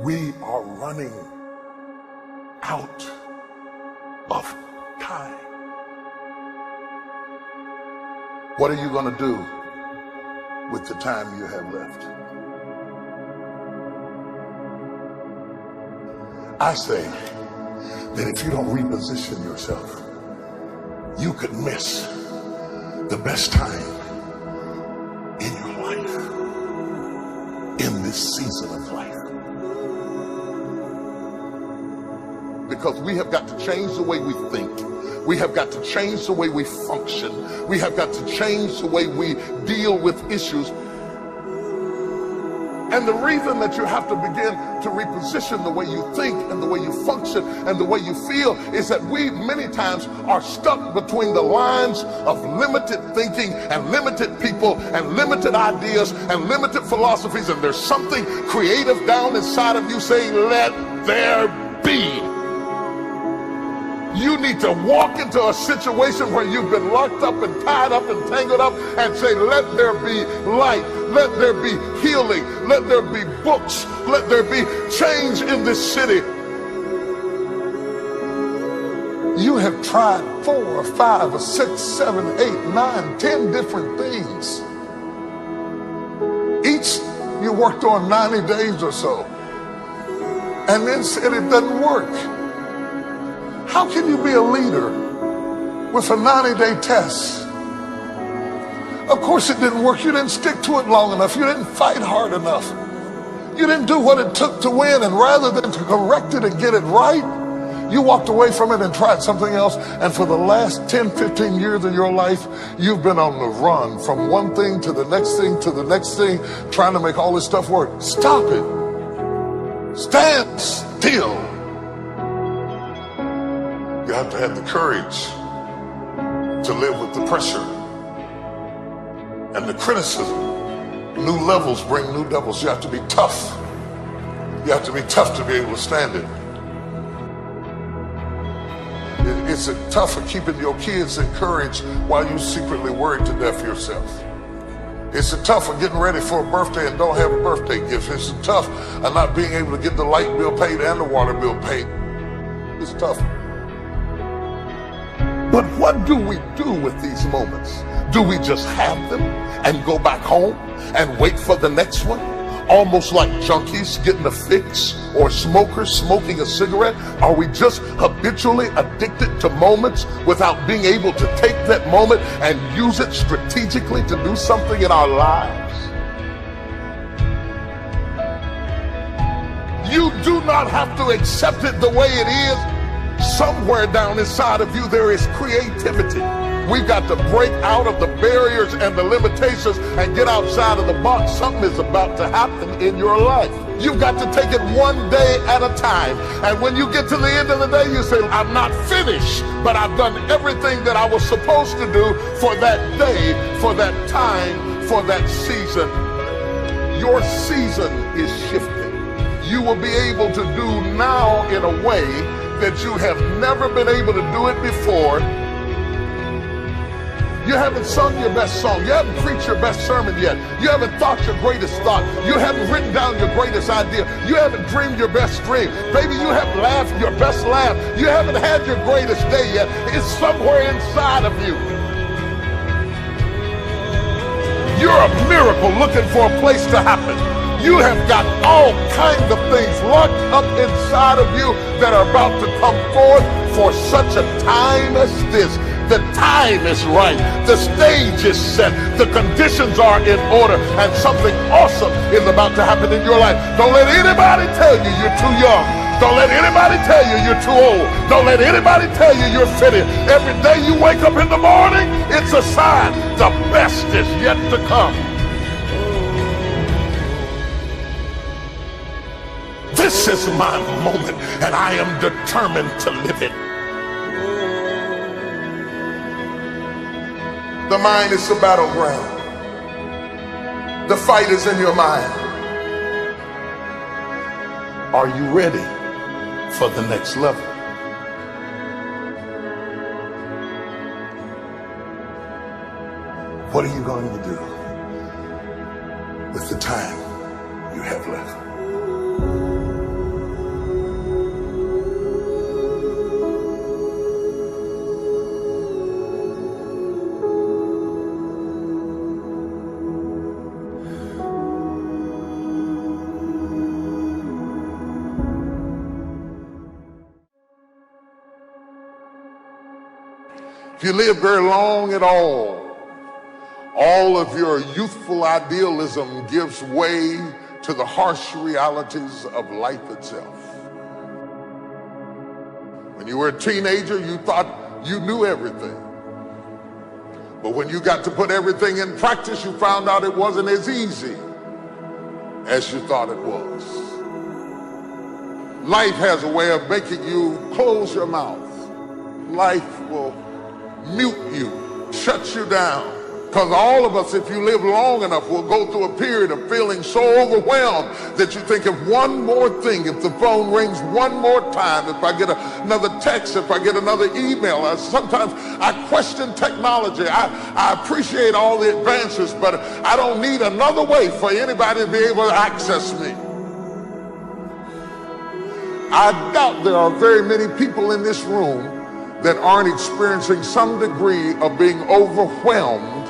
We are running out of time. What are you going to do with the time you have left? I say that if you don't reposition yourself, you could miss the best time in your life, in this season of life. Because we have got to change the way we think. We have got to change the way we function. We have got to change the way we deal with issues. And the reason that you have to begin to reposition the way you think and the way you function and the way you feel is that we many times are stuck between the lines of limited thinking and limited people and limited ideas and limited philosophies. And there's something creative down inside of you saying, let there be. You need to walk into a situation where you've been locked up and tied up and tangled up and say, let there be light, let there be healing, let there be books, let there be change in this city. You have tried 4 or 5 or 6, 7, 8, 9, 10 different things. Each you worked on 90 days or so and then said it doesn't work. How can you be a leader with a 90-day test? Of course it didn't work. You didn't stick to it long enough. You didn't fight hard enough. You didn't do what it took to win. And rather than to correct it and get it right, you walked away from it and tried something else. And for the last 10, 15 years of your life, you've been on the run from one thing to the next thing to the next thing, trying to make all this stuff work. Stop it. Stand still. You have to have the courage to live with the pressure and the criticism. New levels bring new devils. You have to be tough. You have to be tough to be able to stand it. It's tough of keeping your kids encouraged while you secretly worried to death yourself. It's tough of getting ready for a birthday and don't have a birthday gift. It's tough of not being able to get the light bill paid and the water bill paid. It's tough. But what do we do with these moments? Do we just have them and go back home and wait for the next one? Almost like junkies getting a fix or smokers smoking a cigarette? Are we just habitually addicted to moments without being able to take that moment and use it strategically to do something in our lives? You do not have to accept it the way it is. Somewhere down inside of you there is creativity. We've got to break out of the barriers and the limitations and get outside of the box. Something is about to happen in your life. You've got to take it one day at a time. And when you get to the end of the day, you say, I'm not finished, but I've done everything that I was supposed to do for that day, for that time, for that season. Your season is shifting. You will be able to do now in a way that you have never been able to do it before. You haven't sung your best song. You haven't preached your best sermon yet. You haven't thought your greatest thought. You haven't written down your greatest idea. You haven't dreamed your best dream. Maybe you haven't laughed your best laugh. You haven't had your greatest day yet. It's somewhere inside of you. You're a miracle looking for a place to happen. You have got all kinds of things locked up inside of you that are about to come forth for such a time as this. The time is right. The stage is set. The conditions are in order. And something awesome is about to happen in your life. Don't let anybody tell you you're too young. Don't let anybody tell you you're too old. Don't let anybody tell you you're fitted. Every day you wake up in the morning, it's a sign the best is yet to come. This is my moment, and I am determined to live it. The mind is the battleground. The fight is in your mind. Are you ready for the next level? What are you going to do with the time you have left? you live very long at all of your youthful idealism gives way to the harsh realities of life itself. When you were a teenager, you thought you knew everything. But when you got to put everything in practice, you found out it wasn't as easy as you thought it was. Life has a way of making you close your mouth. Life will mute you, shut you down. Because all of us, if you live long enough, will go through a period of feeling so overwhelmed that you think of one more thing. If the phone rings one more time, if I get another text, if I get another email, sometimes I question technology. I appreciate all the advances, but I don't need another way for anybody to be able to access me. I doubt there are very many people in this room that aren't experiencing some degree of being overwhelmed